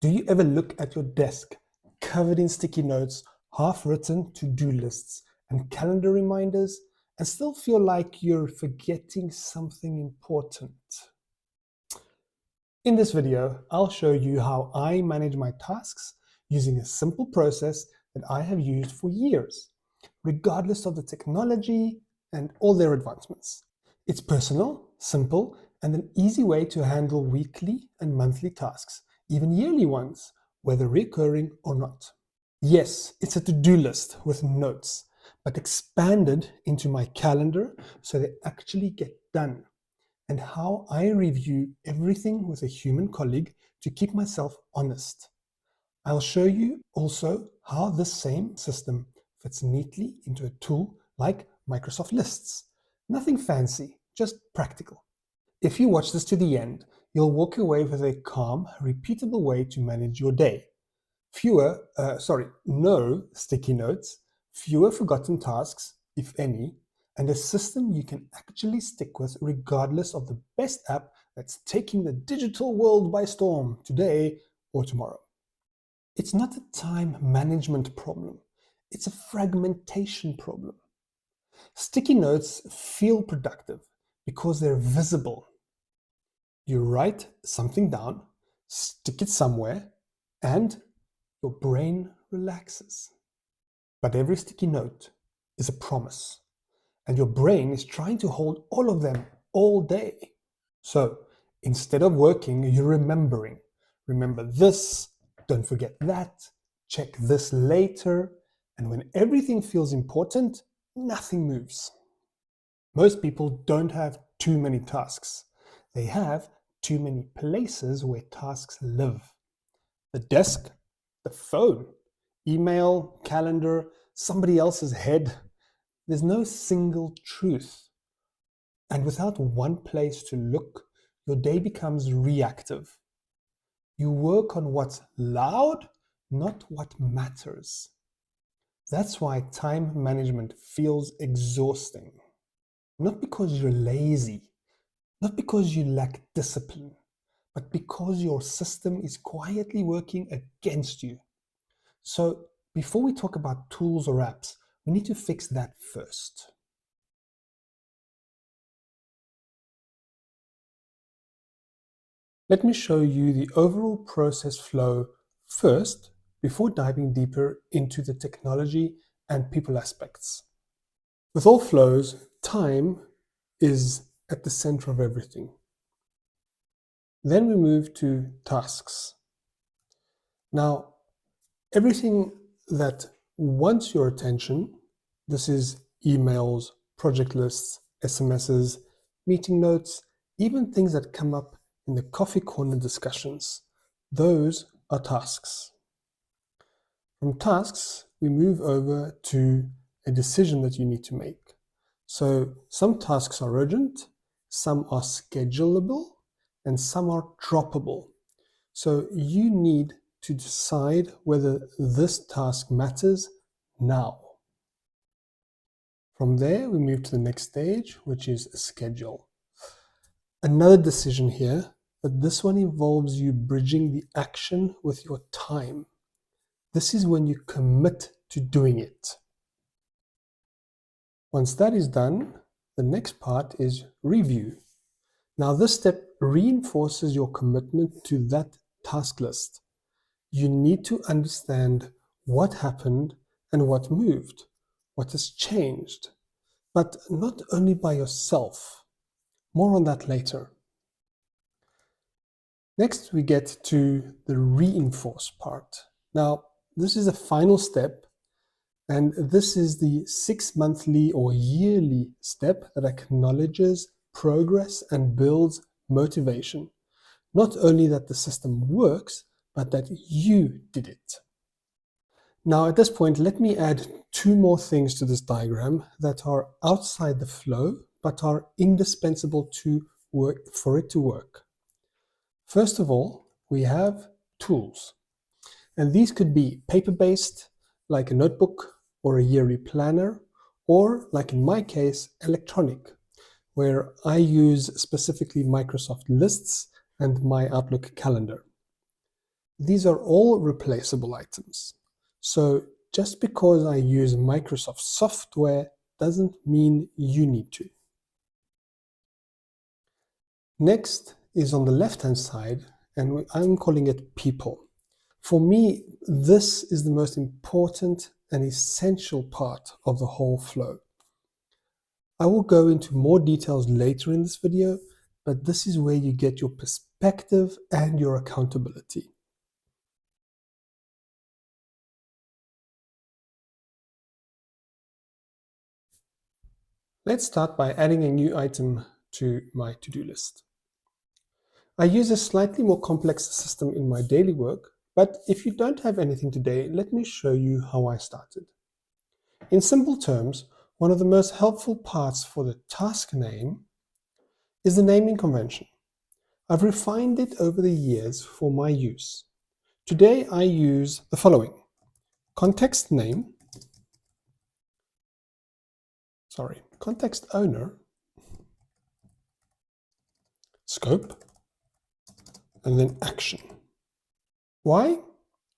Do you ever look at your desk covered in sticky notes, half-written to-do lists, and calendar reminders, and still feel like you're forgetting something important? In this video, I'll show you how I manage my tasks using a simple process that I have used for years, regardless of the technology and all their advancements. It's personal, simple, and an easy way to handle weekly and monthly tasks, even yearly ones, whether recurring or not. Yes, it's a to-do list with notes, but expanded into my calendar so they actually get done, and how I review everything with a human colleague to keep myself honest. I'll show you also how this same system fits neatly into a tool like Microsoft Lists. Nothing fancy, just practical. If you watch this to the end, you'll walk away with a calm, repeatable way to manage your day. No sticky notes, fewer forgotten tasks, if any, and a system you can actually stick with regardless of the best app that's taking the digital world by storm today or tomorrow. It's not a time management problem, it's a fragmentation problem. Sticky notes feel productive because they're visible. You write something down, stick it somewhere, and your brain relaxes. But every sticky note is a promise, and your brain is trying to hold all of them all day. So instead of working, you're remembering. Remember this, don't forget that, check this later, and when everything feels important, nothing moves. Most people don't have too many tasks. They have too many places where tasks live. The desk, the phone, email, calendar, somebody else's head. There's no single truth. And without one place to look, your day becomes reactive. You work on what's loud, not what matters. That's why time management feels exhausting. Not because you're lazy, not because you lack discipline, but because your system is quietly working against you. So before we talk about tools or apps, we need to fix that first. Let me show you the overall process flow first, before diving deeper into the technology and people aspects. With all flows, time is at the center of everything. Then we move to tasks. Now, everything that wants your attention, this is emails, project lists, SMSs, meeting notes, even things that come up in the coffee corner discussions, those are tasks. From tasks, we move over to a decision that you need to make. So some tasks are urgent, some are schedulable, and some are droppable. So you need to decide whether this task matters now. From there, we move to the next stage, which is a schedule. Another decision here, but this one involves you bridging the action with your time. This is when you commit to doing it. Once that is done, the next part is review. Now this step reinforces your commitment to that task list. You need to understand what happened and what moved, what has changed, but not only by yourself. More on that later. Next, we get to the reinforce part. Now, this is a final step, and this is the 6-monthly or yearly step that acknowledges progress and builds motivation. Not only that the system works, but that you did it. Now at this point, let me add 2 more things to this diagram that are outside the flow, but are indispensable for it to work. First of all, we have tools. And these could be paper-based, like a notebook or a yearly planner, or like in my case, electronic, where I use specifically Microsoft Lists and my Outlook calendar. These are all replaceable items. So just because I use Microsoft software doesn't mean you need to. Next is on the left-hand side, and I'm calling it people. For me, this is the most important and essential part of the whole flow. I will go into more details later in this video, but this is where you get your perspective and your accountability. Let's start by adding a new item to my to-do list. I use a slightly more complex system in my daily work, but if you don't have anything today, let me show you how I started. In simple terms, one of the most helpful parts for the task name is the naming convention. I've refined it over the years for my use. Today I use the following: context owner, scope, and then action. Why?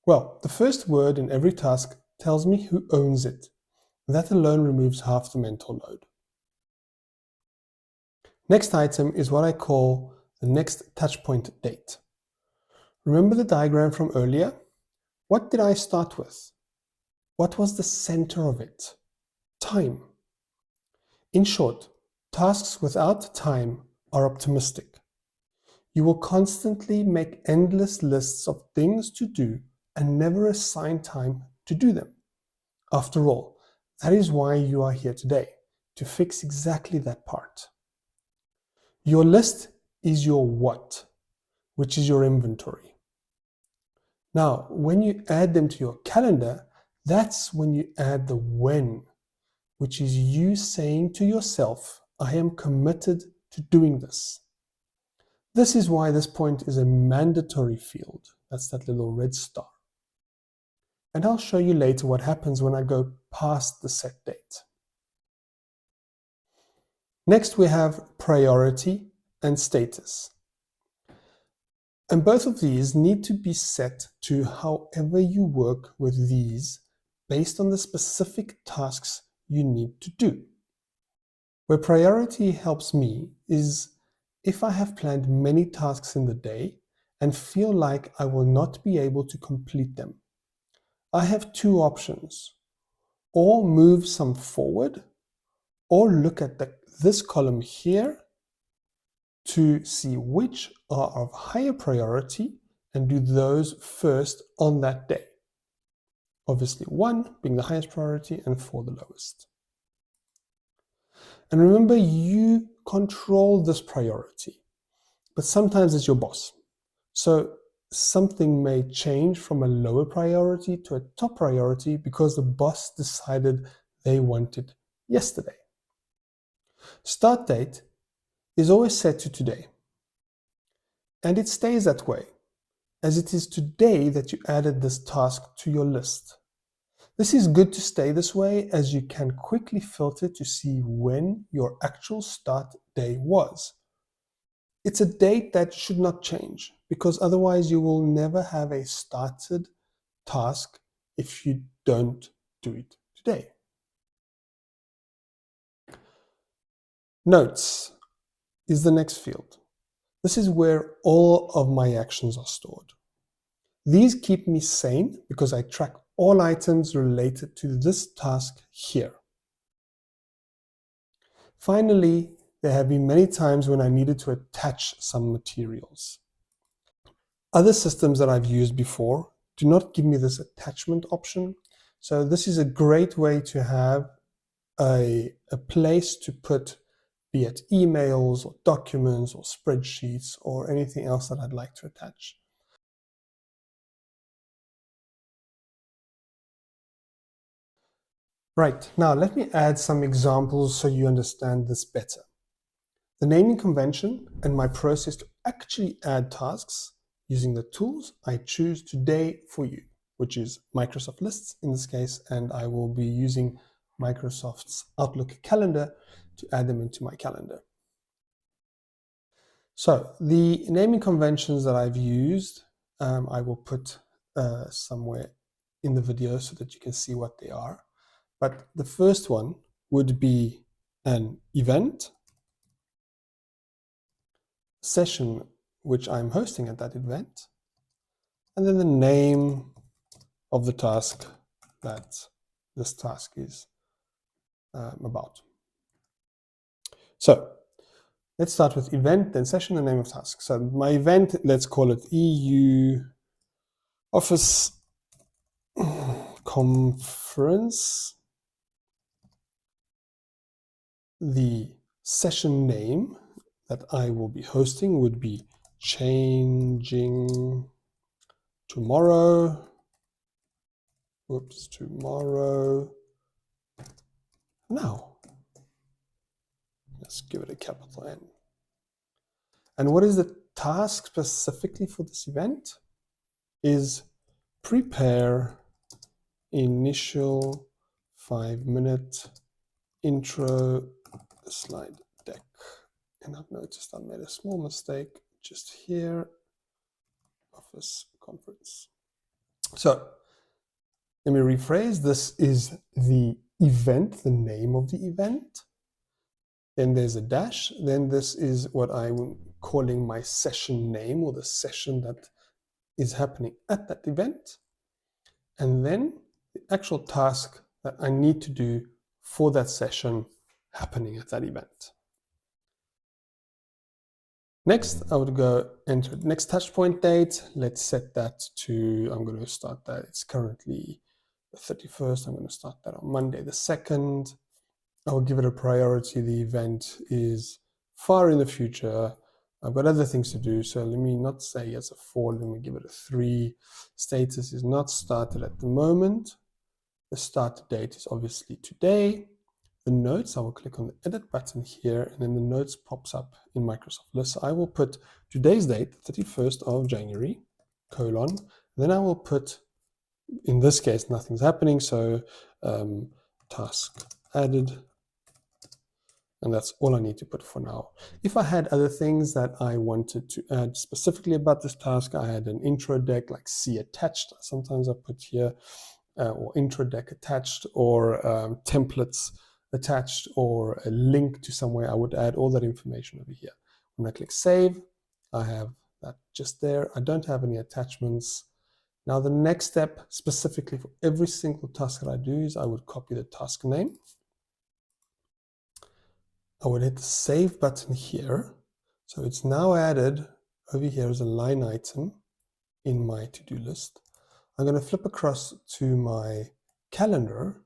Well, the first word in every task tells me who owns it. That alone removes half the mental load. Next item is what I call the next touchpoint date. Remember the diagram from earlier? What did I start with? What was the center of it? Time. In short, tasks without time are optimistic. You will constantly make endless lists of things to do and never assign time to do them. After all, that is why you are here today, to fix exactly that part. Your list is your what, which is your inventory. Now, when you add them to your calendar, that's when you add the when, which is you saying to yourself, I am committed to doing this. This is why this point is a mandatory field. That's that little red star. And I'll show you later what happens when I go past the set date. Next, we have priority and status. And both of these need to be set to however you work with these based on the specific tasks you need to do. Where priority helps me is if I have planned many tasks in the day and feel like I will not be able to complete them. I have two options: or move some forward, or look at this column here to see which are of higher priority and do those first on that day. Obviously 1 being the highest priority and 4 the lowest. And remember, you control this priority, but sometimes it's your boss. So something may change from a lower priority to a top priority because the boss decided they want it yesterday. Start date is always set to today. And it stays that way, as it is today that you added this task to your list. This is good to stay this way, as you can quickly filter to see when your actual start day was. It's a date that should not change, because otherwise you will never have a started task if you don't do it today. Notes is the next field. This is where all of my actions are stored. These keep me sane because I track all items related to this task here. Finally, there have been many times when I needed to attach some materials. Other systems that I've used before do not give me this attachment option. So this is a great way to have a place to put, be it emails or documents or spreadsheets or anything else that I'd like to attach. Right, now let me add some examples so you understand this better. The naming convention and my process to actually add tasks using the tools I choose today for you, which is Microsoft Lists in this case, and I will be using Microsoft's Outlook calendar to add them into my calendar. So the naming conventions that I've used I will put somewhere in the video so that you can see what they are. But the first one would be an event session which I'm hosting at that event, and then the name of the task that this task is about. So let's start with event, then session, and name of task. So my event, let's call it EU Office Conference. The session name that I will be hosting would be Changing Tomorrow. Whoops, tomorrow now. Let's give it a capital N. And what is the task specifically for this event? Is prepare initial 5-minute intro slide deck. And I've noticed I made a small mistake just here. Office conference. So let me rephrase. This is the event, the name of the event. Then there's a dash. Then this is what I'm calling my session name, or the session that is happening at that event. And then the actual task that I need to do for that session happening at that event. Next, I would go enter next touch point date. Let's set that to, I'm going to start that. It's currently the 31st. I'm going to start that on Monday the 2nd. I will give it a priority. The event is far in the future. I've got other things to do, so let me not say it's a 4, let me give it a 3. Status is not started at the moment. The start date is obviously today. The notes, I will click on the edit button here, and then the notes pops up in Microsoft List. So I will put today's date, 31st of January, colon. Then I will put, in this case, nothing's happening, so task added. And that's all I need to put for now. If I had other things that I wanted to add specifically about this task, I had an intro deck like see attached. Sometimes I put here, or intro deck attached, or templates attached, or a link to somewhere. I would add all that information over here. When I click save, I have that just there. I don't have any attachments. Now the next step specifically for every single task that I do is I would copy the task name. I would hit the save button here. So it's now added over here as a line item in my to-do list. I'm going to flip across to my calendar.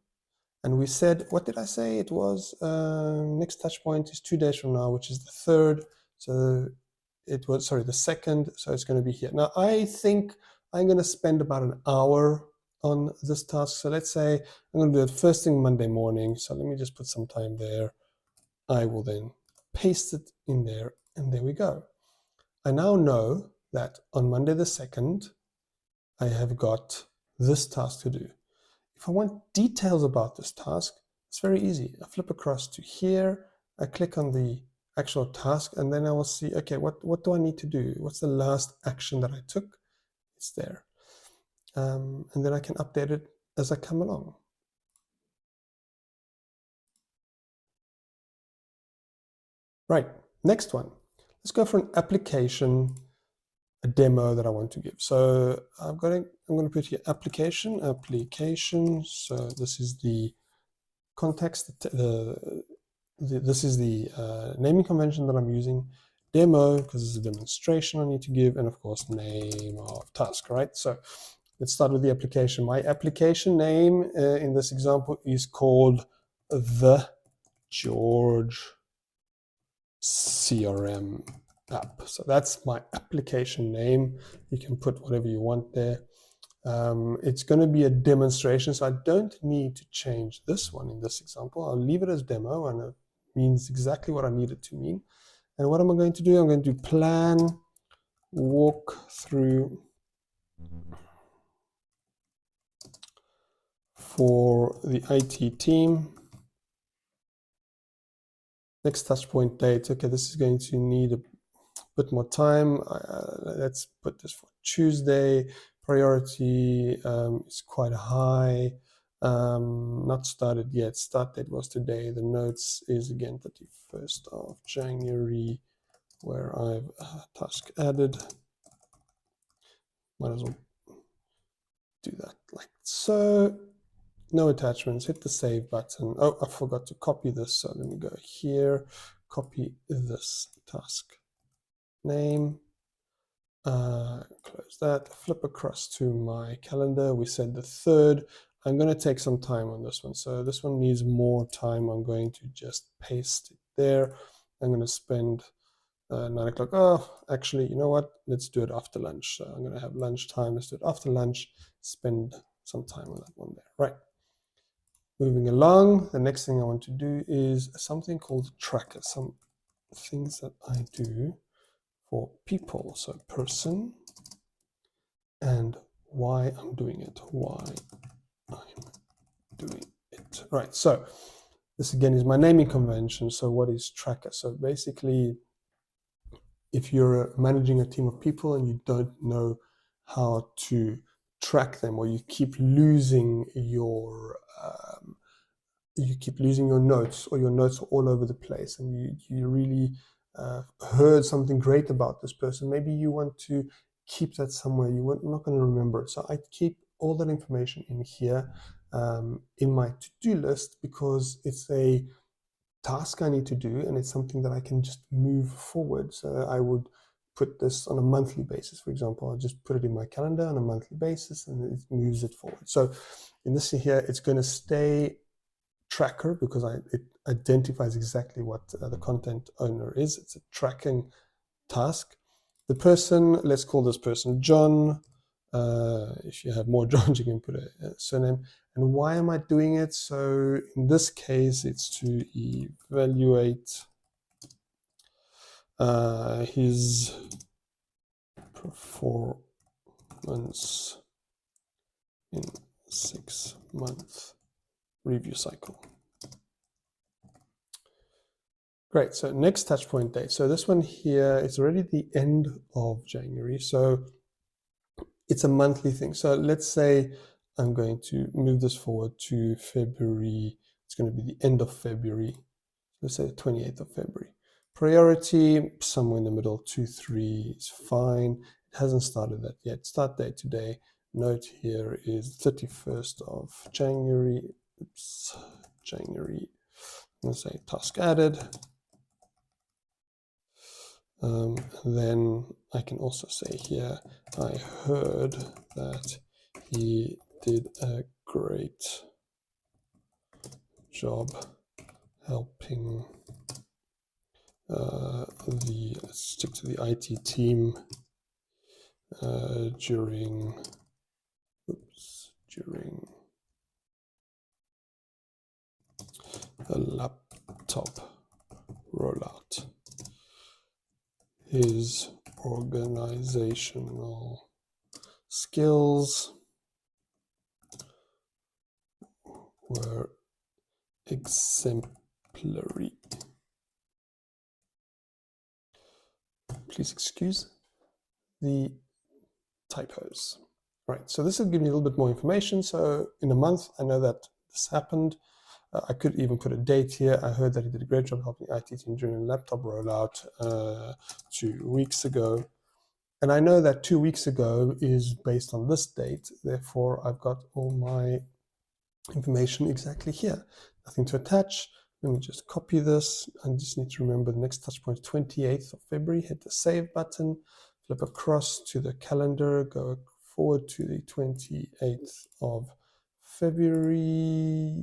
And we said, what did I say? It was next touch point is 2 days from now, which is the 3rd. So it was, sorry, the 2nd. So it's going to be here. Now, I think I'm going to spend about an hour on this task. So let's say I'm going to do it first thing Monday morning. So let me just put some time there. I will then paste it in there, and there we go. I now know that on Monday the 2nd, I have got this task to do. If I want details about this task, it's very easy. I flip across to here, I click on the actual task, and then I will see, okay, what do I need to do? What's the last action that I took? It's there. And then I can update it as I come along. Right, next one. Let's go for an application, a demo that I want to give. So I'm going to put here application. So this is the context, this is the naming convention that I'm using. Demo, because it's a demonstration I need to give, and of course name of task, right? So let's start with the application. My application name in this example is called the George CRM app. So that's my application name. You can put whatever you want there. It's going to be a demonstration, so I don't need to change this one in this example. I'll leave it as demo, and it means exactly what I need it to mean. And what am I going to do? I'm going to plan, walk through for the IT team. Next touch point date. Okay, this is going to need a bit more time. Let's put this for Tuesday. Priority is quite high. Not started yet. Start date was today. The notes is again 31st of January, where I've task added. Might as well do that like so. No attachments. Hit the save button. Oh, I forgot to copy this. So let me go here, copy this task name, close that, flip across to my calendar. We said the 3rd. I'm going to take some time on this one. So this one needs more time. I'm going to just paste it there. I'm going to spend 9 o'clock. Oh, actually, you know what? Let's do it after lunch. So I'm going to have lunch time. Let's do it after lunch. Spend some time on that one there. Right. Moving along, the next thing I want to do is something called tracker, some things that I do for people. So person and why I'm doing it, why I'm doing it. Right, so this again is my naming convention. So what is tracker? So basically, if you're managing a team of people and you don't know how to track them, or you keep losing your notes, or your notes are all over the place, and you really heard something great about this person. Maybe you want to keep that somewhere. You're not going to remember it. So I keep all that information in here in my to-do list, because it's a task I need to do, and it's something that I can just move forward. So I would put this on a monthly basis, for example. I'll just put it in my calendar on a monthly basis, and it moves it forward. So in this here, it's going to stay tracker because it identifies exactly what the content owner is. It's a tracking task. The person, let's call this person John. If you have more Johns, you can put a surname. And why am I doing it? So in this case, it's to evaluate his performance in 6-month review cycle. Great, so next touch point date. So this one here, it's already the end of January. So it's a monthly thing. So let's say I'm going to move this forward to February. It's going to be the end of February. Let's say the 28th of February. Priority, somewhere in the middle, 2-3 is fine. It hasn't started that yet. Start date today. Note here is 31st of January. Oops, January. I'm going to say task added. Then I can also say here, I heard that he did a great job helping let's stick to the IT team during the laptop rollout. His organizational skills were exemplary. Please excuse the typos. Right, so this will give me a little bit more information. So in a month, I know that this happened. I could even put a date here. I heard that he did a great job helping IT team during a laptop rollout 2 weeks ago. And I know that 2 weeks ago is based on this date. Therefore, I've got all my information exactly here. Nothing to attach. Let me just copy this. I just need to remember the next touch point, 28th of February. Hit the save button, flip across to the calendar, go forward to the 28th of February,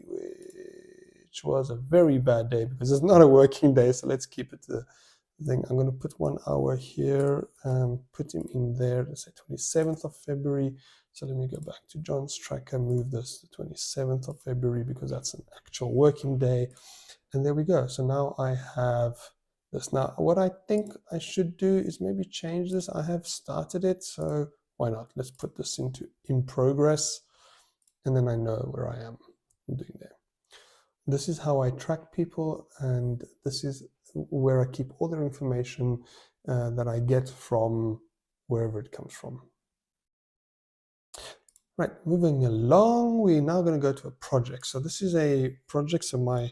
which was a very bad day because it's not a working day. So let's keep it the thing. I'm going to put 1 hour here, put him in there. Let's say 27th of February. So let me go back to John's tracker, move this to 27th of February because that's an actual working day. And there we go. So now I have this. Now, what I think I should do is maybe change this. I have started it, so why not? Let's put this into in progress, and then I know where I am doing there. This is how I track people, and this is where I keep all their information that I get from wherever it comes from. Right, moving along, we're now going to go to a project. So this is a project, so my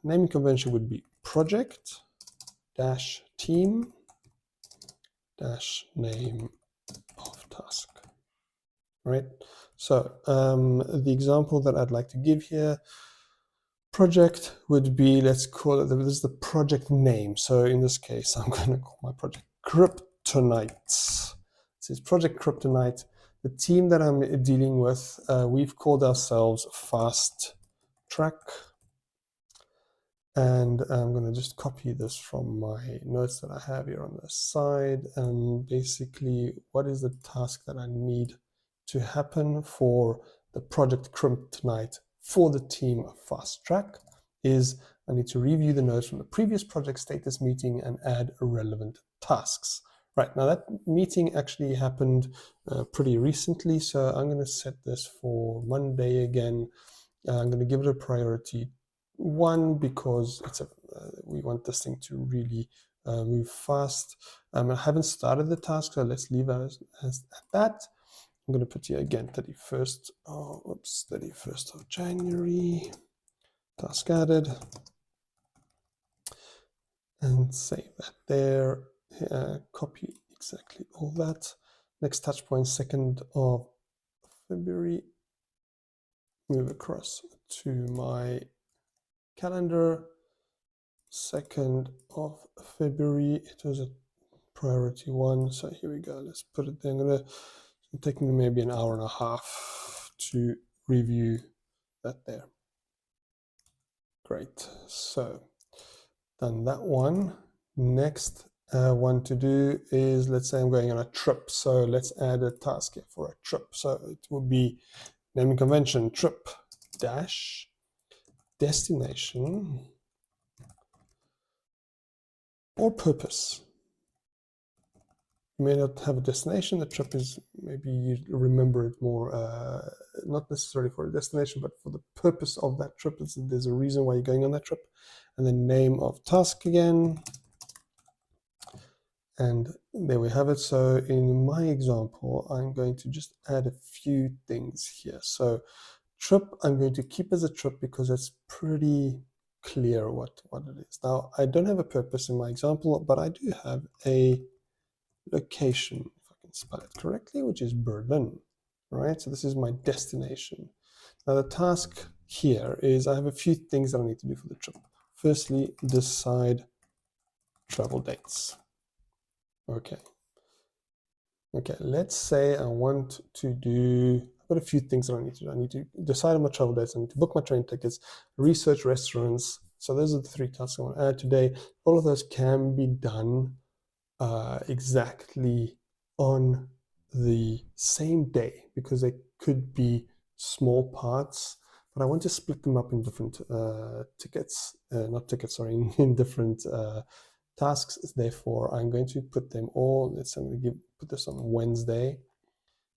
naming convention would be project-team-name of task. Right, so the example that I'd like to give here, project would be, let's call it, this is the project name. So in this case, I'm going to call my project Kryptonite. This is Project Kryptonite. The team that I'm dealing with, we've called ourselves Fast Track. And I'm going to just copy this from my notes that I have here on the side. And basically, what is the task that I need to happen for the Project Kryptonite for the team of Fast Track is I need to review the notes from the previous project status meeting and add relevant tasks. Right, now that meeting actually happened pretty recently, so I'm going to set this for Monday again. I'm going to give it a priority 1 because it's we want this thing to really move fast. I haven't started the task, so let's leave it as at that. I'm going to put here again 31st of January, task added, and save that there. Copy exactly all that. Next touch point, 2nd of February. Move across to my calendar. 2nd of February. It was a priority 1. So here we go. Let's put it there. It'll take me maybe an hour and a half to review that there. Great. So done that one. Next one to do is, let's say I'm going on a trip. So let's add a task here for a trip. So it will be naming convention trip dash destination or purpose. You may not have a destination. The trip is, maybe you remember it more, not necessarily for a destination, but for the purpose of that trip. There's a reason why you're going on that trip. And then name of task again. And there we have it. So in my example, I'm going to just add a few things here. So trip, I'm going to keep as a trip because it's pretty clear what it is. Now, I don't have a purpose in my example, but I do have a location, if I can spell it correctly, which is Berlin, right? So this is my destination. Now the task here is I have a few things that I need to do for the trip. Firstly, decide travel dates. Okay, let's say I want to do, I've got a few things that I need to do. I need to decide on my travel dates, I need to book my train tickets, research restaurants. So those are the 3 tasks I want to add today. All of those can be done exactly on the same day because they could be small parts, but I want to split them up in different in different tasks. Therefore, I'm going to put them all, I'm going to put this on Wednesday,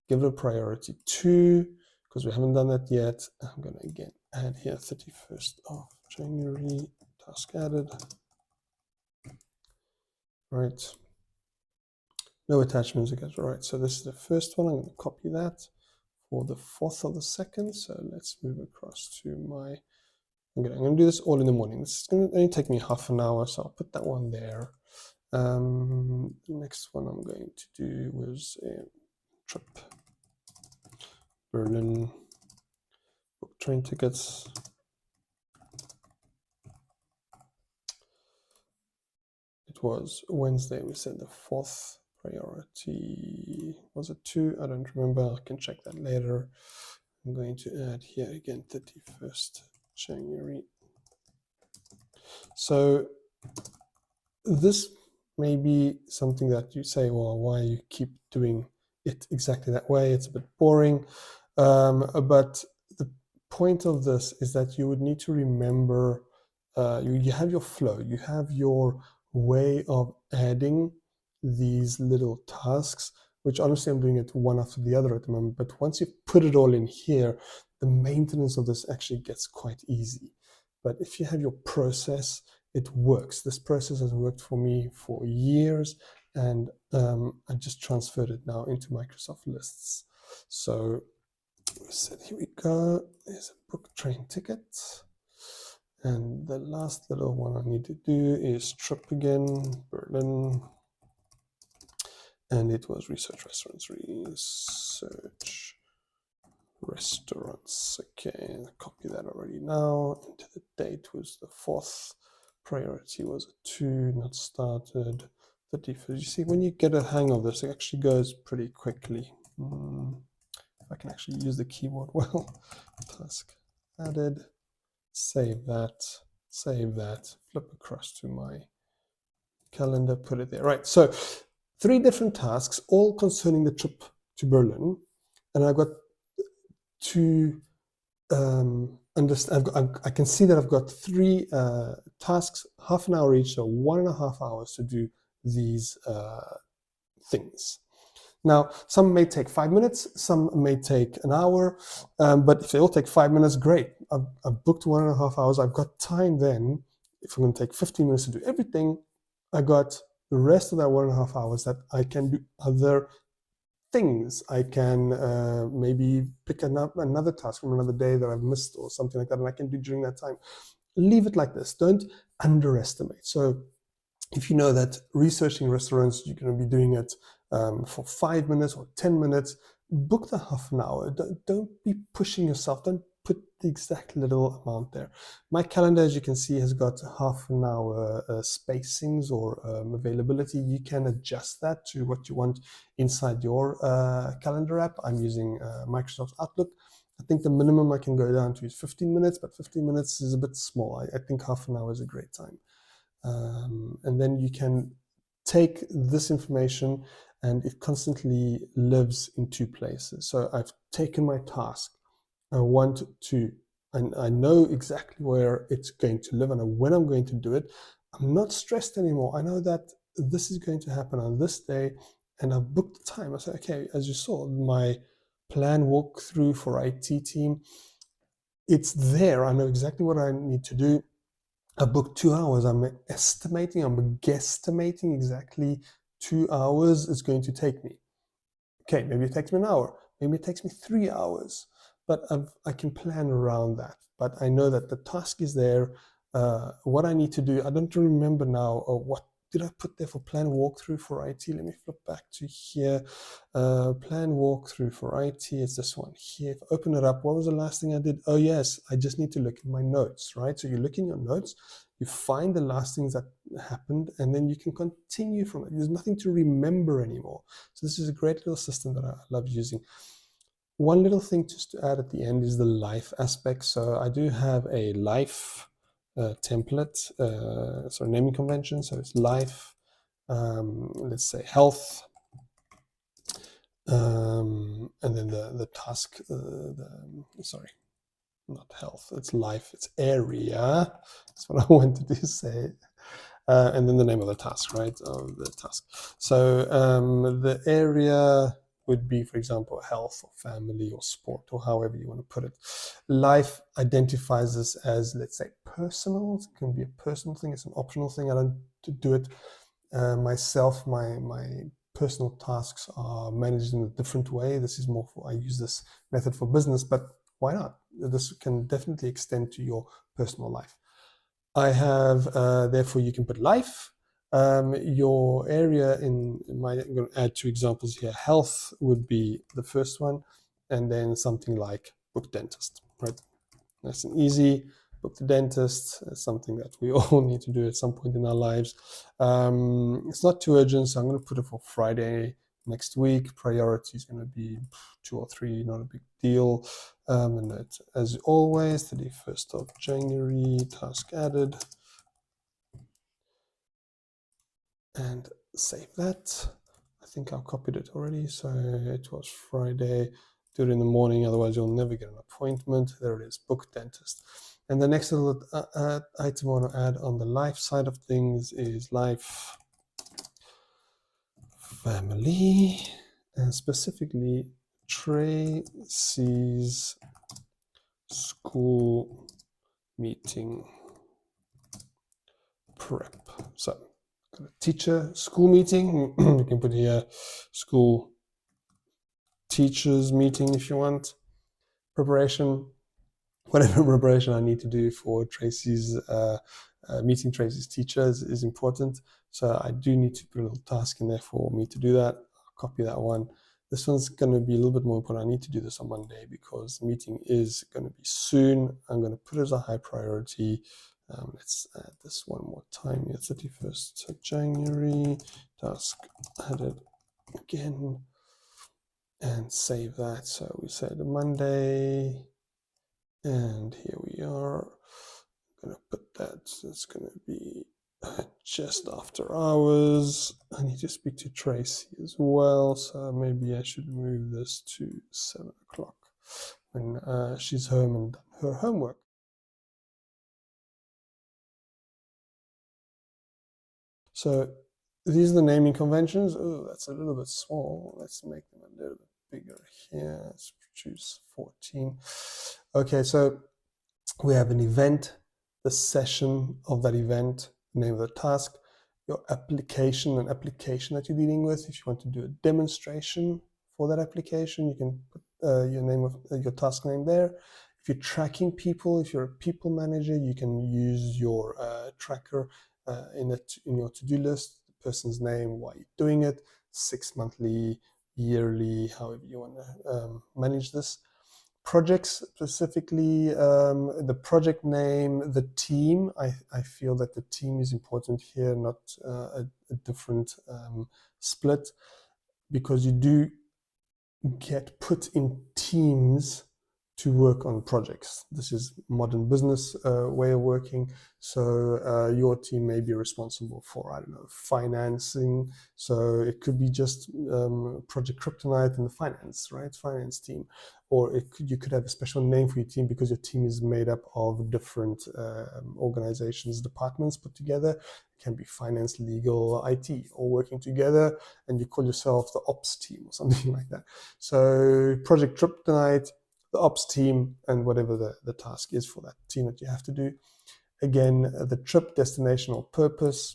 give it a priority 2, because we haven't done that yet. I'm going to again add here 31st of January, task added. Right. No attachments again. All right, so this is the first one. I'm going to copy that for the 4th of the 2nd. So let's move across to my, I'm going to do this all in the morning. This is going to only take me half an hour, so I'll put that one there. The next one I'm going to do was a trip. Berlin, book train tickets. It was Wednesday, we said the 4th. Priority, was it 2? I don't remember, I can check that later. I'm going to add here again 31st January. So this may be something that you say, well, why you keep doing it exactly that way? It's a bit boring. But the point of this is that you would need to remember, you have your flow, you have your way of adding these little tasks, which honestly I'm doing it one after the other at the moment, but once you put it all in here, the maintenance of this actually gets quite easy. But if you have your process, it works. This process has worked for me for years, and I just transferred it now into Microsoft Lists. So here we go. There's a book train ticket. And the last little one I need to do is trip again, Berlin. And it was research restaurants, Okay, copy that already now. Into the date was the 4th. Priority was a 2, not started. The default. You see, when you get a hang of this, it actually goes pretty quickly. If I can actually use the keyboard well. Task added. Save that. Save that. Flip across to my calendar. Put it there. Right. So 3 different tasks, all concerning the trip to Berlin, and I've got to understand. I can see that I've got 3 tasks, half an hour each, so 1.5 hours to do these things. Now, some may take 5 minutes, some may take an hour, but if they all take 5 minutes, great. I've booked 1.5 hours. I've got time then. If I'm going to take 15 minutes to do everything, I got the rest of that 1.5 hours that I can do other things. I can maybe pick another task from another day that I've missed or something like that, and I can do during that time. Leave it like this. Don't underestimate. So if you know that researching restaurants, you're going to be doing it for 5 minutes or 10 minutes, book the half an hour. Don't be pushing yourself. Don't put the exact little amount there. My calendar, as you can see, has got half an hour spacings or availability. You can adjust that to what you want inside your calendar app. I'm using Microsoft Outlook. I think the minimum I can go down to is 15 minutes, but 15 minutes is a bit small. I think half an hour is a great time. And then you can take this information and it constantly lives in 2 places. So I've taken my task. I want to, and I know exactly where it's going to live and when I'm going to do it. I'm not stressed anymore. I know that this is going to happen on this day, and I've booked the time. I said, okay, as you saw, my plan walkthrough for IT team, it's there. I know exactly what I need to do. I booked 2 hours. I'm guesstimating exactly 2 hours it's going to take me. Okay, maybe it takes me an hour. Maybe it takes me 3 hours. But I can plan around that. But I know that the task is there. What I need to do, I don't remember now. What did I put there for plan walkthrough for IT? Let me flip back to here. Plan walkthrough for IT is this one here. If I open it up, what was the last thing I did? Oh yes, I just need to look in my notes, right? So you look in your notes, you find the last things that happened, and then you can continue from it. There's nothing to remember anymore. So this is a great little system that I love using. One little thing just to add at the end is the life aspect. So I do have a life template, naming convention. So it's life, let's say health, and then the task, sorry, not health, it's life, it's area. That's what I wanted to say. And then the name of the task, right? Of the task. So the area would be, for example, health or family or sport or however you want to put it. Life identifies this as, let's say, personal. It can be a personal thing. It's an optional thing. I don't do it myself. My personal tasks are managed in a different way. This is more for, I use this method for business, but why not? This can definitely extend to your personal life. I have, therefore, you can put life. Your area I'm going to add 2 examples here. Health would be the first one, and then something like book dentist, right? Nice and easy. Book the dentist is something that we all need to do at some point in our lives. It's not too urgent, so I'm going to put it for Friday next week. Priority is going to be 2 or 3, not a big deal. And that, as always, 31st of January, task added. And save that. I think I've copied it already. So it was Friday. Do it in the morning, otherwise you'll never get an appointment. There it is, book dentist. And the next little item I want to add on the life side of things is life, family, and specifically Tracy's school meeting prep. So, got a teacher school meeting. You can put here school teachers meeting if you want. Preparation, whatever preparation I need to do for Tracy's meeting Tracy's teachers is important. So I do need to put a little task in there for me to do that. I'll copy that one. This one's going to be a little bit more important. I need to do this on Monday because the meeting is going to be soon. I'm going to put it as a high priority. Let's add this one more time here, 31st of January, task added again, and save that. So we said Monday, and here we are. I'm going to put that, so it's going to be just after hours. I need to speak to Tracy as well, so maybe I should move this to 7 o'clock when she's home and done her homework. So these are the naming conventions. Oh, that's a little bit small. Let's make them a little bit bigger here. Let's choose 14. Okay, so we have an event, the session of that event, the name of the task, your application, an application that you're dealing with. If you want to do a demonstration for that application, you can put your name of your task name there. If you're tracking people, if you're a people manager, you can use your tracker in your to-do list, the person's name, why you're doing it, 6 monthly, yearly, however you want to manage this. Projects, specifically the project name, the team. I feel that the team is important here, not a different split, because you do get put in teams to work on projects. This is modern business way of working. So your team may be responsible for, I don't know, financing. So it could be just Project Kryptonite in the finance, right? Finance team. Or you could have a special name for your team because your team is made up of different organizations, departments put together. It can be finance, legal, IT, all working together, and you call yourself the ops team or something like that. So Project Kryptonite, the ops team, and whatever the task is for that team that you have to do. Again, the trip, destination, or purpose,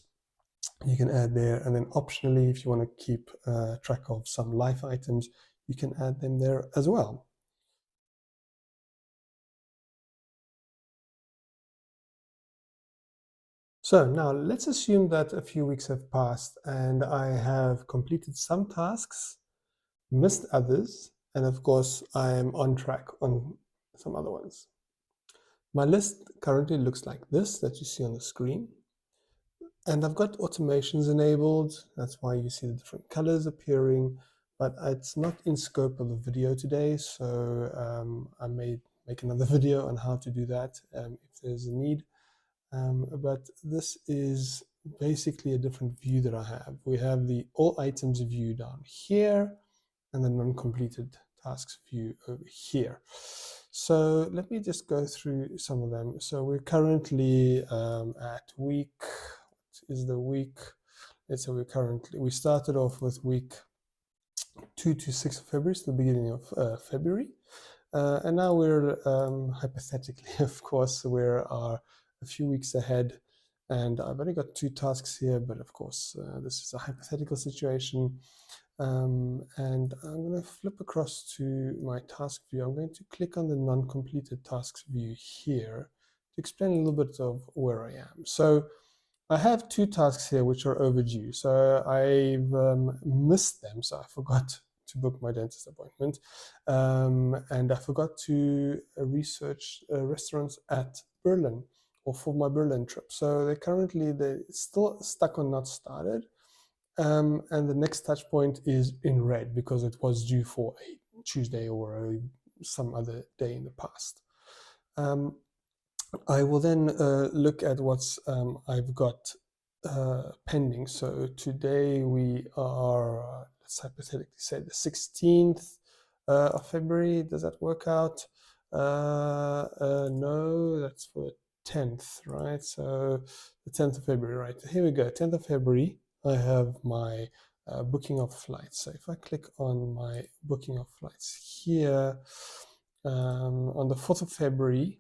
you can add there. And then optionally, if you want to keep track of some life items, you can add them there as well. So now let's assume that a few weeks have passed and I have completed some tasks, missed others, and of course I am on track on some other ones. My list currently looks like this that you see on the screen. And I've got automations enabled. That's why you see the different colors appearing, but it's not in scope of the video today. So I may make another video on how to do that if there's a need. But this is basically a different view that I have. We have the all items view down here and the non-completed tasks view over here. So let me just go through some of them. So we're currently at week, what is the week? Let's say we started off with week 2 to 6 of February, so the beginning of February. And now we're hypothetically, of course, we are a few weeks ahead, and I've only got 2 tasks here, but of course this is a hypothetical situation. And I'm going to flip across to my task view. I'm going to click on the non-completed tasks view here to explain a little bit of where I am. So I have 2 tasks here which are overdue. So I've missed them, so I forgot to book my dentist appointment, and I forgot to research restaurants at Berlin or for my Berlin trip. So they're still stuck on not started, and the next touch point is in red because it was due for a Tuesday or some other day in the past. I will then look at what's I've got pending. So today we are, let's hypothetically say the 16th of February. Does that work out? No, that's for the 10th, right? So the 10th of February, right? Here we go, 10th of February. I have my booking of flights. So if I click on my booking of flights here, on the 4th of February,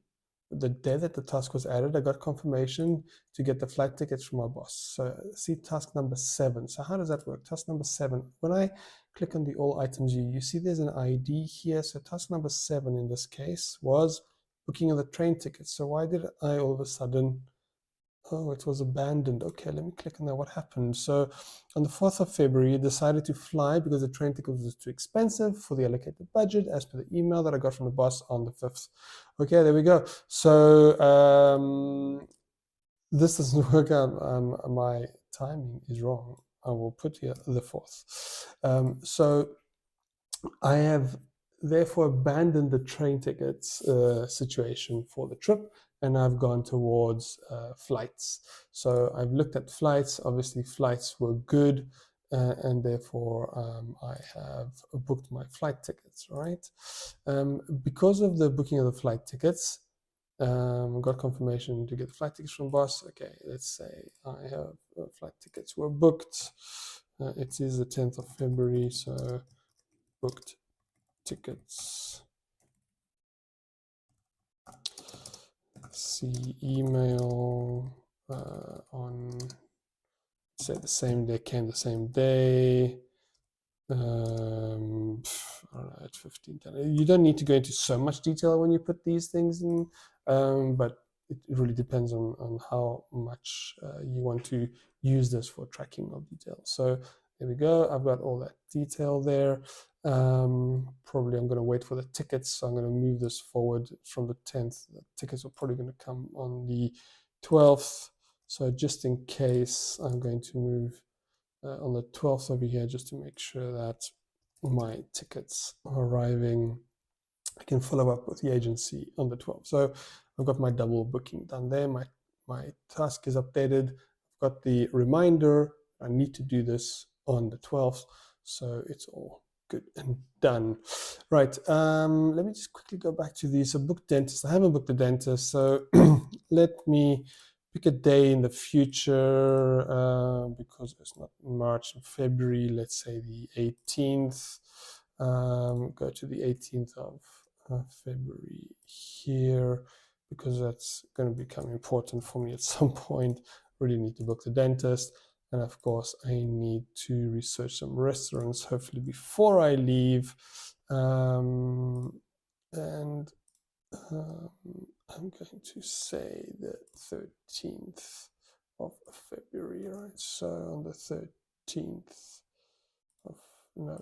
the day that the task was added, I got confirmation to get the flight tickets from my boss. So see task number 7. So how does that work? Task number 7. When I click on the all items view, you see there's an ID here. So task number 7 in this case was booking of the train tickets. So why did I all of a sudden, oh, it was abandoned. Okay, let me click on that. What happened? So on the 4th of February, you decided to fly because the train ticket was too expensive for the allocated budget as per the email that I got from the boss on the 5th. Okay, there we go. So this doesn't work out. My timing is wrong. I will put here the 4th. So I have therefore abandoned the train tickets situation for the trip, and I've gone towards flights. So I've looked at flights. Obviously, flights were good, and therefore I have booked my flight tickets, right? Because of the booking of the flight tickets, got confirmation to get the flight tickets from boss. Okay, let's say I have flight tickets were booked. It is the 10th of February, so booked tickets. See email on, say the same day, came the same day. I don't know, at 15:10. You don't need to go into so much detail when you put these things in, but it really depends on how much you want to use this for tracking of details. So there we go. I've got all that detail there. Probably I'm going to wait for the tickets. So I'm going to move this forward from the 10th. The tickets are probably going to come on the 12th. So just in case, I'm going to move on the 12th over here just to make sure that my tickets are arriving. I can follow up with the agency on the 12th. So I've got my double booking done there. My task is updated. I've got the reminder. I need to do this on the 12th. So it's all good and done. Right. Let me just quickly go back to these. So book dentist. I haven't booked a dentist. So let me pick a day in the future because it's not March and February. Let's say the 18th. Go to the 18th of February here because that's going to become important for me at some point. Really need to book the dentist. And of course, I need to research some restaurants, hopefully before I leave. And I'm going to say the 13th of February, right? So on the 13th of, no,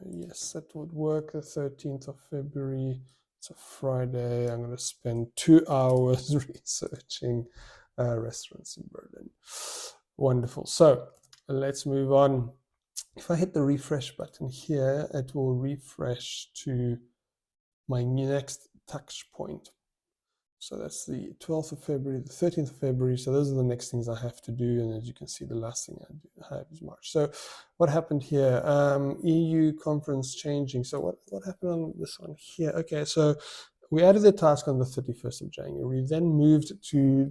yes, that would work. The 13th of February, it's a Friday. I'm going to spend 2 hours researching restaurants in Berlin. Wonderful. So let's move on. If I hit the refresh button here, it will refresh to my next touch point. So that's the 12th of February, the 13th of February. So those are the next things I have to do. And as you can see, the last thing I have is March. So what happened here? EU conference changing. So what happened on this one here? Okay, so we added the task on the 31st of January. We then moved to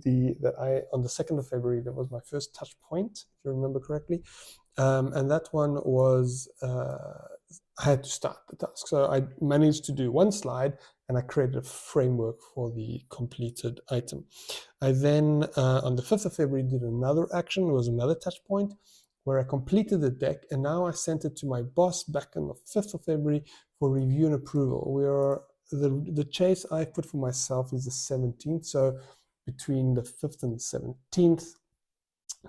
on the 2nd of February, that was my first touch point, if you remember correctly. And that one was, I had to start the task. So I managed to do one slide and I created a framework for the completed item. I then, on the 5th of February, did another action. It was another touch point where I completed the deck, and now I sent it to my boss back on the 5th of February for review and approval. The chase I put for myself is the 17th. So between the 5th and the 17th,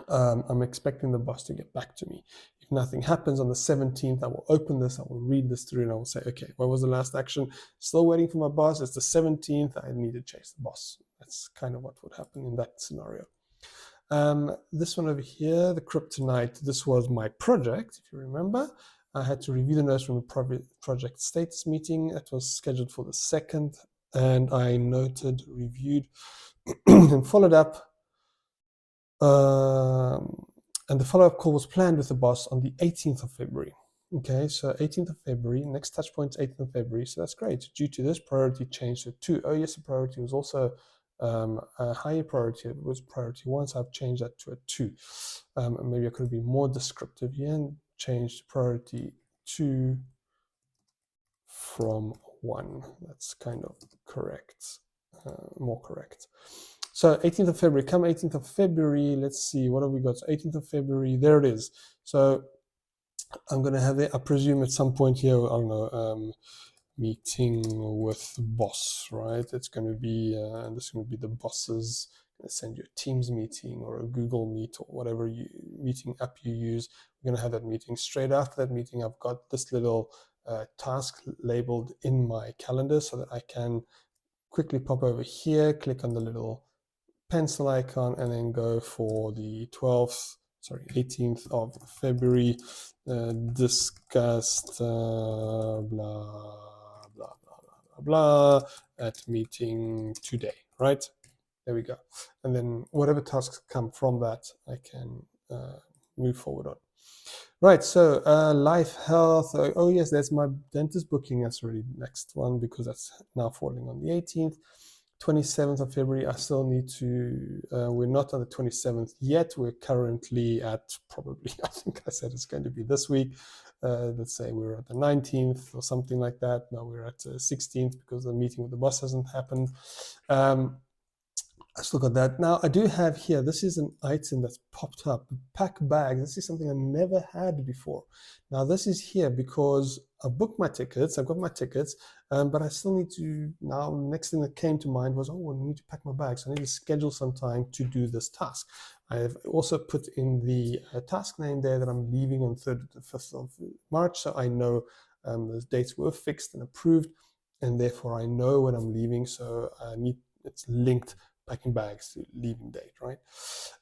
I'm expecting the boss to get back to me. If nothing happens on the 17th, I will open this, I will read this through, and I will say, okay, what was the last action? Still waiting for my boss. It's the 17th. I need to chase the boss. That's kind of what would happen in that scenario. This one over here, the kryptonite, this was my project, if you remember. I had to review the notes from the project status meeting. It was scheduled for the 2nd, and I noted, reviewed, and followed up. And the follow-up call was planned with the boss on the 18th of February. Okay, so 18th of February, next touch point is 18th of February, so that's great. Due to this, priority changed to 2. Oh yes, the priority was also a higher priority. It was priority 1, so I've changed that to a 2. Maybe I could be more descriptive here and change priority 2 from 1. That's kind of correct. more correct. So 18th of February, come 18th of February, let's see, what have we got? So 18th of February, there it is. So I'm going to have it, I presume at some point here, I don't know, meeting with the boss, right? It's going to be, and this is going to be the boss's, going to send you a Teams meeting or a Google Meet or whatever meeting app you use. We're going to have that meeting. Straight after that meeting, I've got this little task labeled in my calendar so that I can quickly pop over here, click on the little pencil icon, and then go for the 18th of February, discussed blah, blah, blah, blah, blah, at meeting today, right? There we go. And then whatever tasks come from that, I can move forward on. Right, so life, health. Oh yes, that's my dentist booking. That's already next one because that's now falling on the 18th. 27th of February, I still need to, we're not on the 27th yet. We're currently at probably, I think I said it's going to be this week. Let's say we're at the 19th or something like that. Now we're at 16th because the meeting with the boss hasn't happened. I still got that. Now I do have here, this is an item that's popped up, pack bag. This is something I never had before. Now this is here because I booked my tickets, I've got my tickets, but I still need to, now next thing that came to mind was, oh, I need to pack my bags. So I need to schedule some time to do this task. I've also put in the task name there that I'm leaving on 3rd to 5th of March. So I know those dates were fixed and approved, and therefore I know when I'm leaving. So it's linked packing bags to leaving date, right?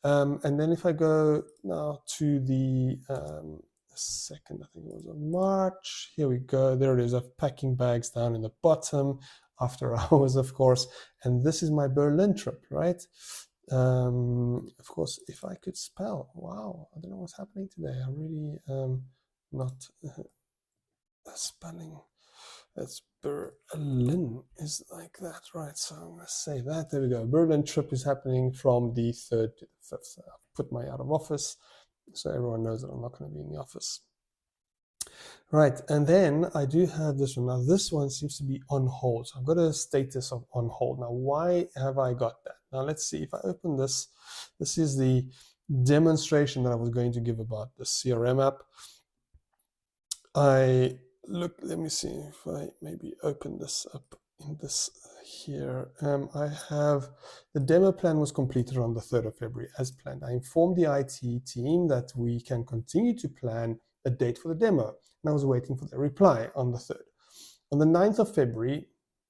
And then if I go now to the 2nd, I think it was of March, here we go, there it is, of packing bags down in the bottom, after hours, of course, and this is my Berlin trip, right? Of course, if I could spell, wow, I don't know what's happening today, I'm really not spelling. That's Berlin is like that, right? So I'm going to say that. There we go. Berlin trip is happening from the 3rd to the 5th. I've put my out of office so everyone knows that I'm not going to be in the office. Right, and then I do have this one. Now this one seems to be on hold. So I've got a status of on hold. Now why have I got that? Now let's see. If I open this, this is the demonstration that I was going to give about the CRM app. Let me see if I maybe open this up in this here. I have, the demo plan was completed on the 3rd of February as planned. I informed the IT team that we can continue to plan a date for the demo, and I was waiting for the reply on the 3rd. On the 9th of February,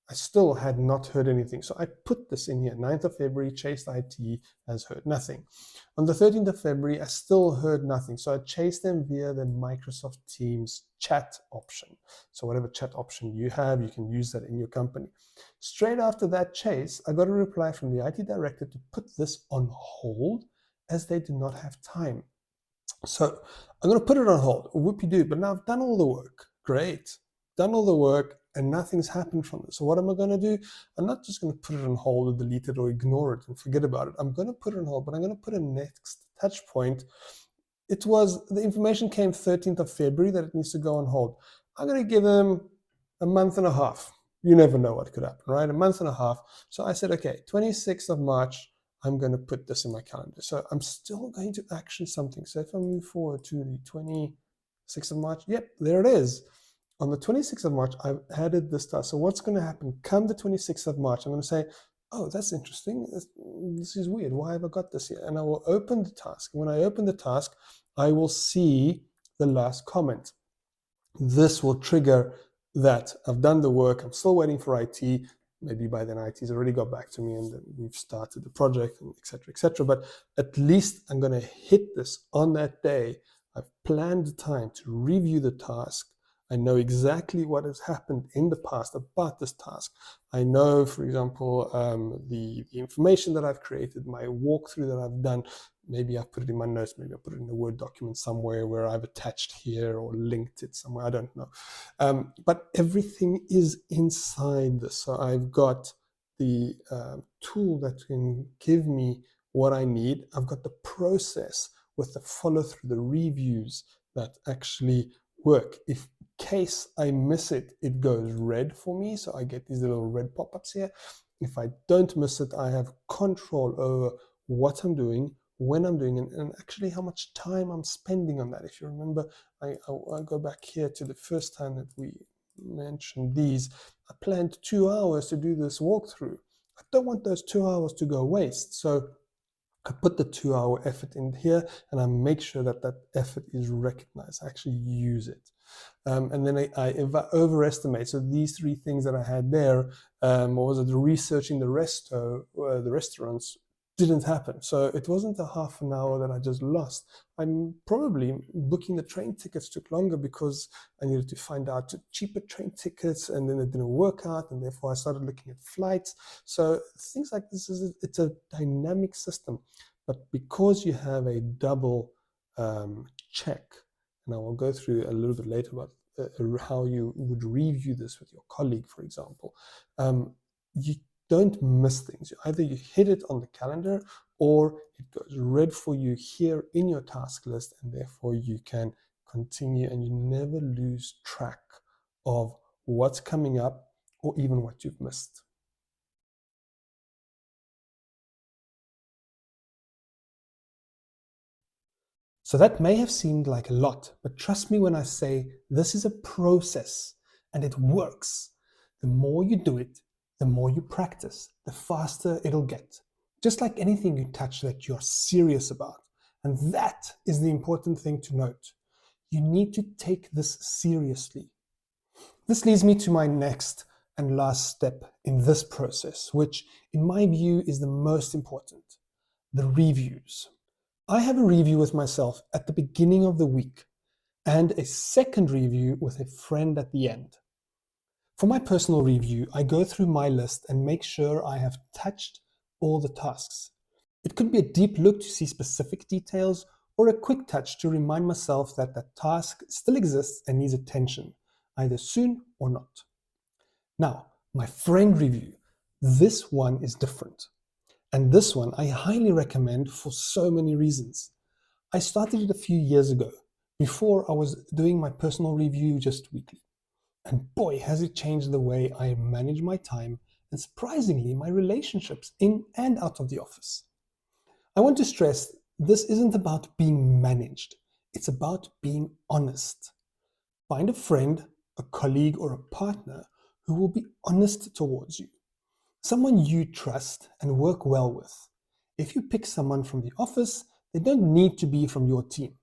I still had not heard anything. So I put this in here, 9th of February, chased IT, has heard nothing. On the 13th of February, I still heard nothing. So I chased them via the Microsoft Teams chat option. So whatever chat option you have, you can use that in your company. Straight after that chase, I got a reply from the IT director to put this on hold as they do not have time. So I'm going to put it on hold, whoopie-doo, but now I've done all the work. Great. Done all the work and nothing's happened from it. So what am I going to do? I'm not just going to put it on hold or delete it or ignore it and forget about it. I'm going to put it on hold, but I'm going to put a next touch point. It was, the information came 13th of February that it needs to go on hold. I'm going to give them a month and a half. You never know what could happen, right? A month and a half. So I said, okay, 26th of March, I'm going to put this in my calendar. So I'm still going to action something. So if I move forward to the 26th of March, yep, there it is. On the 26th of March, I've added this task. So what's going to happen? Come the 26th of March, I'm going to say, oh, that's interesting. This is weird. Why have I got this here? And I will open the task. When I open the task, I will see the last comment. This will trigger that I've done the work. I'm still waiting for IT. Maybe by then IT's already got back to me and we've started the project, and et cetera, et cetera. But at least I'm going to hit this on that day. I've planned the time to review the task. I know exactly what has happened in the past about this task. I know, for example, the information that I've created, my walkthrough that I've done. Maybe I've put it in my notes, maybe I put it in a Word document somewhere where I've attached here or linked it somewhere, I don't know. But everything is inside this. So I've got the tool that can give me what I need. I've got the process with the follow through, the reviews that actually work. If in case I miss it, it goes red for me. So I get these little red pop-ups here. If I don't miss it, I have control over what I'm doing, when I'm doing it, and actually how much time I'm spending on that. If you remember, I go back here to the first time that we mentioned these. I planned 2 hours to do this walkthrough. I don't want those 2 hours to go waste. So I put the 2 hour effort in here and I make sure that that effort is recognized. I actually use it. And then if I overestimate, so these three things that I had there, what was it, the researching the restaurants didn't happen. So it wasn't a half an hour that I just lost. I'm probably booking the train tickets took longer because I needed to find out cheaper train tickets, and then it didn't work out, and therefore I started looking at flights. So things like this, it's a dynamic system, but because you have a double check, and I will go through a little bit later about how you would review this with your colleague, for example. You don't miss things. Either you hit it on the calendar or it goes red for you here in your task list, and therefore you can continue and you never lose track of what's coming up or even what you've missed. So that may have seemed like a lot, but trust me when I say this is a process and it works. The more you do it, the more you practice, the faster it'll get. Just like anything you touch that you're serious about. And that is the important thing to note. You need to take this seriously. This leads me to my next and last step in this process, which in my view is the most important, the reviews. I have a review with myself at the beginning of the week and a second review with a friend at the end. For my personal review, I go through my list and make sure I have touched all the tasks. It could be a deep look to see specific details or a quick touch to remind myself that that task still exists and needs attention, either soon or not. Now, my friend review. This one is different. And this one I highly recommend for so many reasons. I started it a few years ago, before I was doing my personal review just weekly. And boy, has it changed the way I manage my time and surprisingly, my relationships in and out of the office. I want to stress this isn't about being managed, it's about being honest. Find a friend, a colleague, or a partner who will be honest towards you. Someone you trust and work well with. If you pick someone from the office, they don't need to be from your team,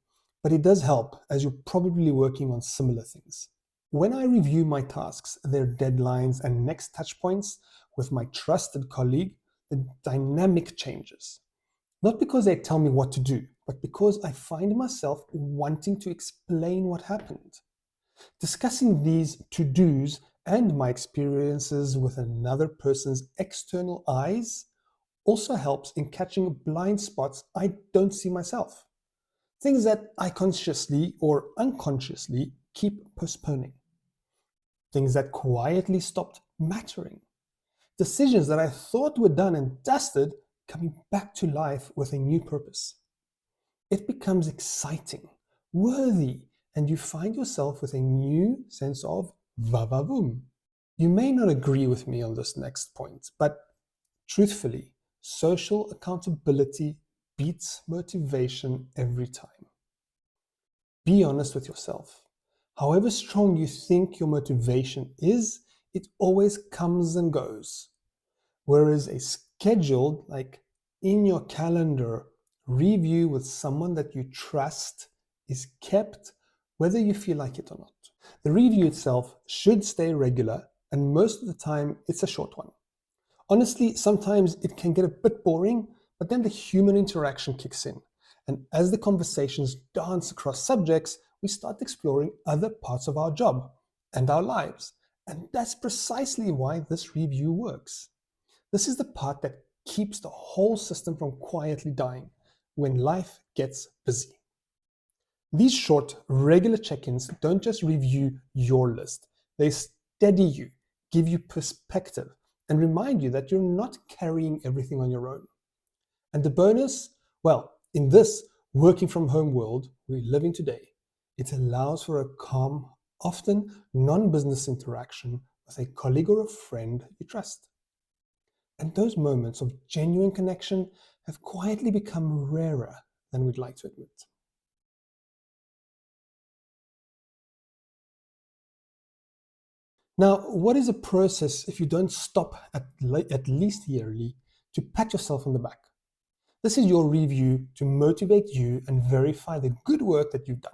but it does help as you're probably working on similar things. When I review my tasks, their deadlines, and next touch points with my trusted colleague, the dynamic changes. Not because they tell me what to do, but because I find myself wanting to explain what happened. Discussing these to-dos and my experiences with another person's external eyes also helps in catching blind spots I don't see myself. Things that I consciously or unconsciously keep postponing. Things that quietly stopped mattering. Decisions that I thought were done and dusted coming back to life with a new purpose. It becomes exciting, worthy, and you find yourself with a new sense of vavavoom. You may not agree with me on this next point, but truthfully, social accountability beats motivation every time. Be honest with yourself. However strong you think your motivation is, it always comes and goes. Whereas a scheduled, like in your calendar, review with someone that you trust is kept whether you feel like it or not. The review itself should stay regular, and most of the time it's a short one. Honestly, sometimes it can get a bit boring, but then the human interaction kicks in. And as the conversations dance across subjects, we start exploring other parts of our job and our lives. And that's precisely why this review works. This is the part that keeps the whole system from quietly dying when life gets busy. These short, regular check-ins don't just review your list. They steady you, give you perspective, and remind you that you're not carrying everything on your own. And the bonus? Well, in this working from home world we're living today, it allows for a calm, often non-business interaction with a colleague or a friend you trust. And those moments of genuine connection have quietly become rarer than we'd like to admit. Now, what is a process if you don't stop at least yearly to pat yourself on the back? This is your review to motivate you and verify the good work that you've done.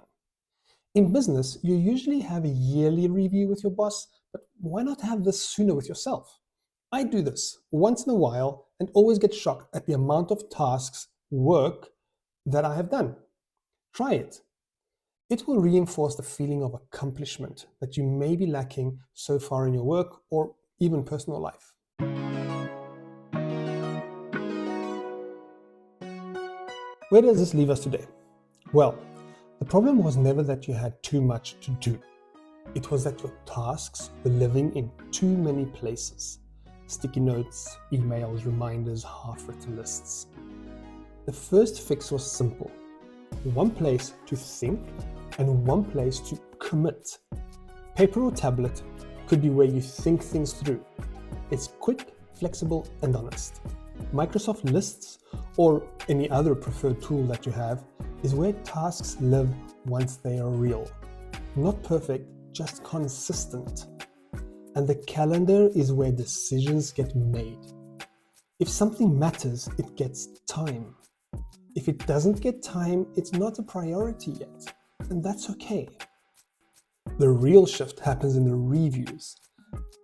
In business, you usually have a yearly review with your boss, but why not have this sooner with yourself? I do this once in a while and always get shocked at the amount of tasks, work that I have done. Try it. It will reinforce the feeling of accomplishment that you may be lacking so far in your work or even personal life. Where does this leave us today? Well, the problem was never that you had too much to do. It was that your tasks were living in too many places. Sticky notes, emails, reminders, half-written lists. The first fix was simple. One place to think and one place to commit. Paper or tablet could be where you think things through. It's quick, flexible, and honest. Microsoft Lists, or any other preferred tool that you have, is where tasks live once they are real. Not perfect, just consistent. And the calendar is where decisions get made. If something matters, it gets time. If it doesn't get time, it's not a priority yet, and that's okay. The real shift happens in the reviews.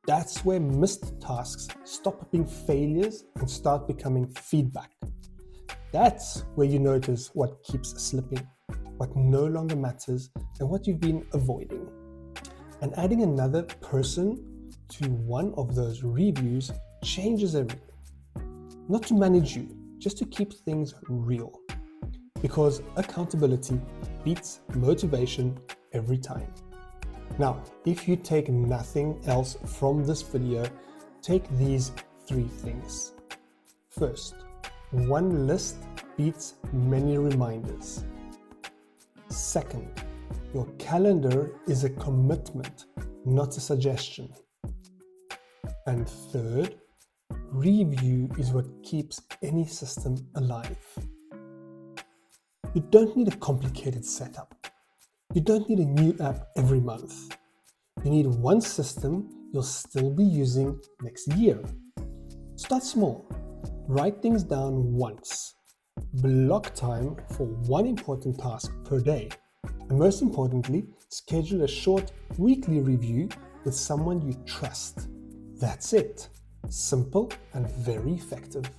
That's where missed tasks stop being failures and start becoming feedback. That's where you notice what keeps slipping, what no longer matters, and what you've been avoiding. And adding another person to one of those reviews changes everything. Not to manage you, just to keep things real. Because accountability beats motivation every time. Now, if you take nothing else from this video, take these 3 things. First, one list beats many reminders. Second, your calendar is a commitment, not a suggestion. And third, review is what keeps any system alive. You don't need a complicated setup. You don't need a new app every month. You need one system you'll still be using next year. Start small. Write things down once. Block time for one important task per day. And most importantly, schedule a short weekly review with someone you trust. That's it. Simple and very effective.